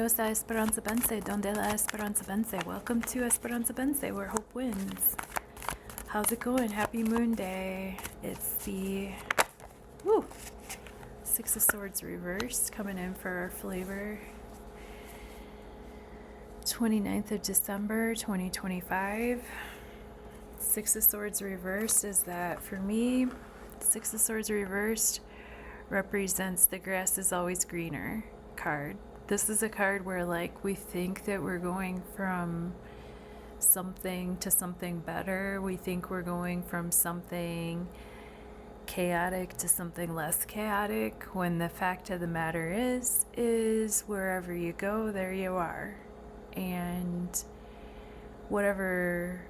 Bienvenidos a Esperanza Bense, donde la Esperanza Bense. Welcome to Esperanza Bense, where hope wins. How's it going? Happy Moon Day. It's the Six of Swords reversed coming in for our flavor. 29th of December, 2025. Six of Swords reversed is that for me, Six of Swords reversed represents the grass is always greener card. This is a card where we think that we're going from something to something better. We think we're going from something chaotic to something less chaotic, when the fact of the matter is wherever you go, there you are. And whatever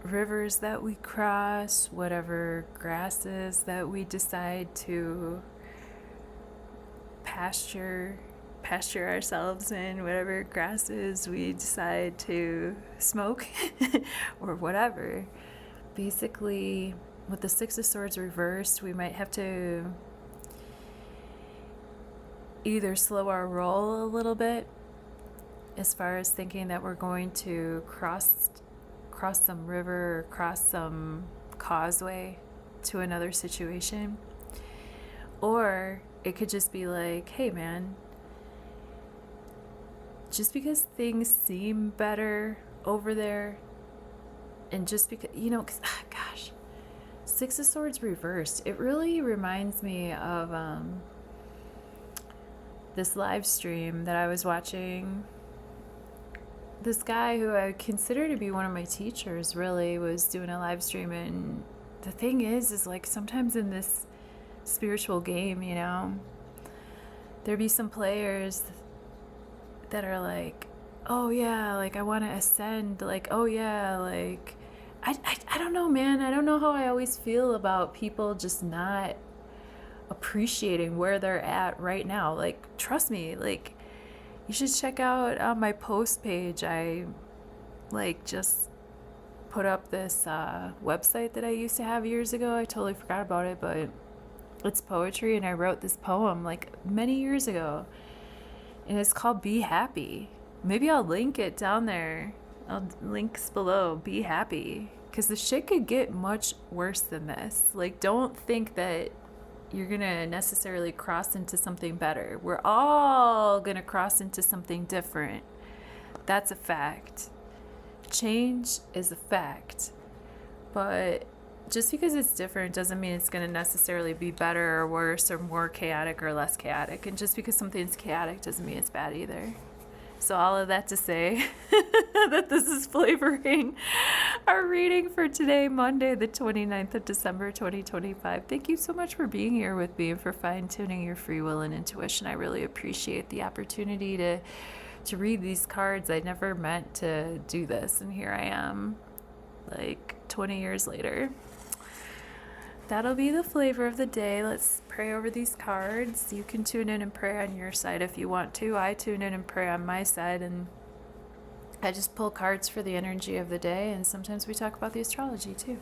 rivers that we cross, whatever grasses that we decide to pasture ourselves in, whatever grasses we decide to smoke or whatever. Basically, with the Six of Swords reversed, we might have to either slow our roll a little bit as far as thinking that we're going to cross some river or cross some causeway to another situation, or it could just be like, hey man, just because things seem better over there, and just because, gosh, Six of Swords reversed, it really reminds me of this live stream that I was watching. This guy who I consider to be one of my teachers really was doing a live stream, and the thing is sometimes in this spiritual game, there'd be some players that are like, oh yeah, I want to ascend, oh yeah, I don't know, man. I don't know how I always feel about people just not appreciating where they're at right now. Trust me, you should check out on my post page. I just put up this website that I used to have years ago. I totally forgot about it, but it's poetry, and I wrote this poem many years ago, and it's called Be Happy. Maybe I'll link it down there. Links below. Be happy, because the shit could get much worse than this. Don't think that you're gonna necessarily cross into something better. We're all gonna cross into something different. That's a fact. Change is a fact. But just because it's different doesn't mean it's gonna necessarily be better or worse or more chaotic or less chaotic. And just because something's chaotic doesn't mean it's bad either. So all of that to say that this is flavoring our reading for today, Monday, the 29th of December, 2025. Thank you so much for being here with me and for fine-tuning your free will and intuition. I really appreciate the opportunity to read these cards. I never meant to do this, and here I am, 20 years later. That'll be the flavor of the day. Let's pray over these cards. You can tune in and pray on your side if you want to. I tune in and pray on my side, and I just pull cards for the energy of the day, and sometimes we talk about the astrology too.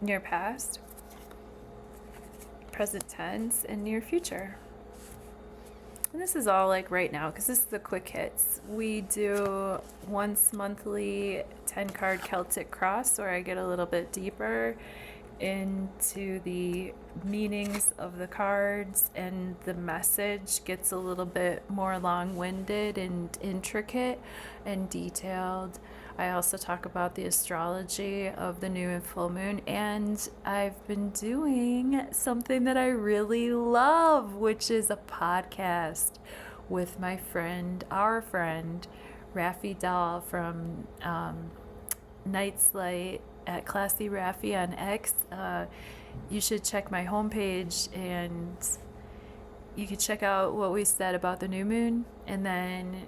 Your past, present tense, and near future. And this is all right now, because this is the quick hits. We do once monthly 10 card Celtic cross, where I get a little bit deeper into the meanings of the cards, and the message gets a little bit more long-winded and intricate and detailed. I also talk about the astrology of the new and full moon, and I've been doing something that I really love, which is a podcast with our friend, Raffi Dahl from Night's Light at Classy Raffi on X. You should check my homepage, and you can check out what we said about the new moon, and then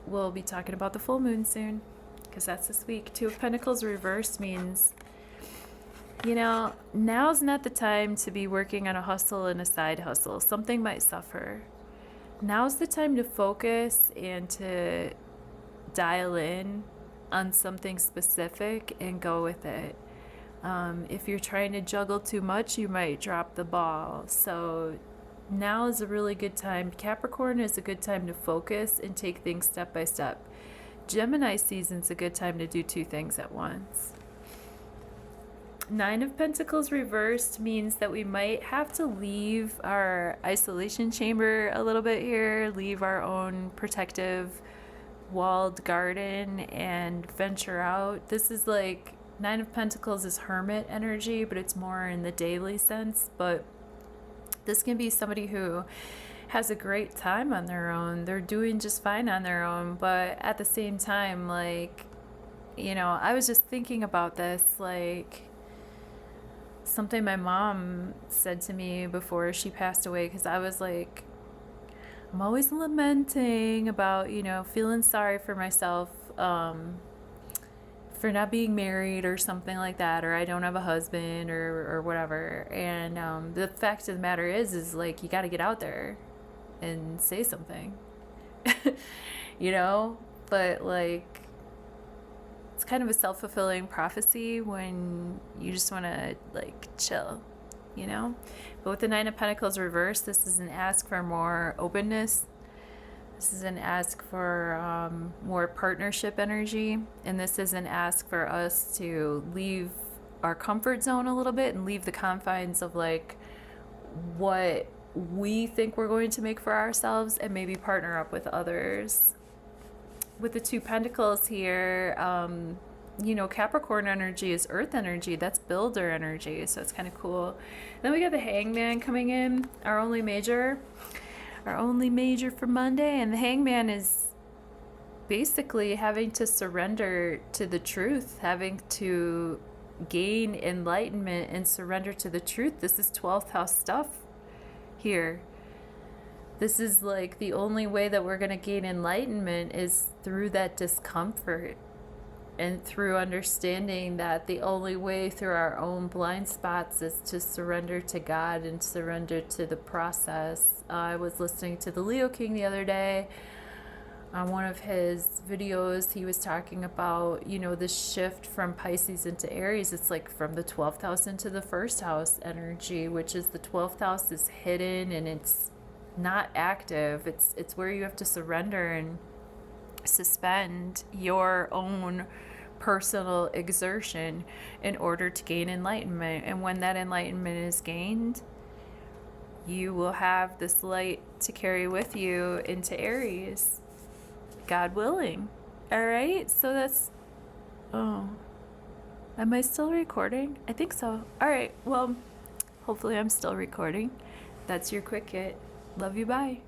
we'll be talking about the full moon soon, because that's this week. Two of Pentacles reversed means, now's not the time to be working on a hustle and a side hustle. Something might suffer. Now's the time to focus and to dial in on something specific and go with it. If you're trying to juggle too much, you might drop the ball. So now is a really good time. Capricorn is a good time to focus and take things step by step. Gemini season's a good time to do two things at once. Nine of Pentacles reversed means that we might have to leave our isolation chamber a little bit here, leave our own protective walled garden and venture out. This is like, Nine of Pentacles is hermit energy, but it's more in the daily sense. But this can be somebody who has a great time on their own. They're doing just fine on their own, but at the same time, like, you know, I was just thinking about this, like, something my mom said to me before she passed away, because I was like, I'm always lamenting about, you know, feeling sorry for myself for not being married or something like that, or I don't have a husband or whatever. And the fact of the matter is like, you got to get out there and say something, you know? But like, it's kind of a self-fulfilling prophecy when you just want to like chill, you know? But with the Nine of Pentacles reversed, this is an ask for more openness. This is an ask for more partnership energy. And this is an ask for us to leave our comfort zone a little bit and leave the confines of like what we think we're going to make for ourselves and maybe partner up with others. With the Two Pentacles here, you know, Capricorn energy is earth energy. That's builder energy. So it's kind of cool. Then we got the Hangman coming in, our only major for Monday. And the Hangman is basically having to surrender to the truth, having to gain enlightenment and surrender to the truth. This is 12th house stuff here. This is like the only way that we're going to gain enlightenment is through that discomfort and through understanding that the only way through our own blind spots is to surrender to God and surrender to the process. I was listening to the Leo King the other day. On one of his videos, he was talking about, you know, the shift from Pisces into Aries. It's like from the 12th house into the first house energy, which is the 12th house is hidden and it's not active. It's where you have to surrender and suspend your own personal exertion in order to gain enlightenment. And when that enlightenment is gained, you will have this light to carry with you into Aries, God willing. All right, so that's, oh, am I still recording? I think so. All right, well, hopefully I'm still recording. That's your quick hit. Love you, bye.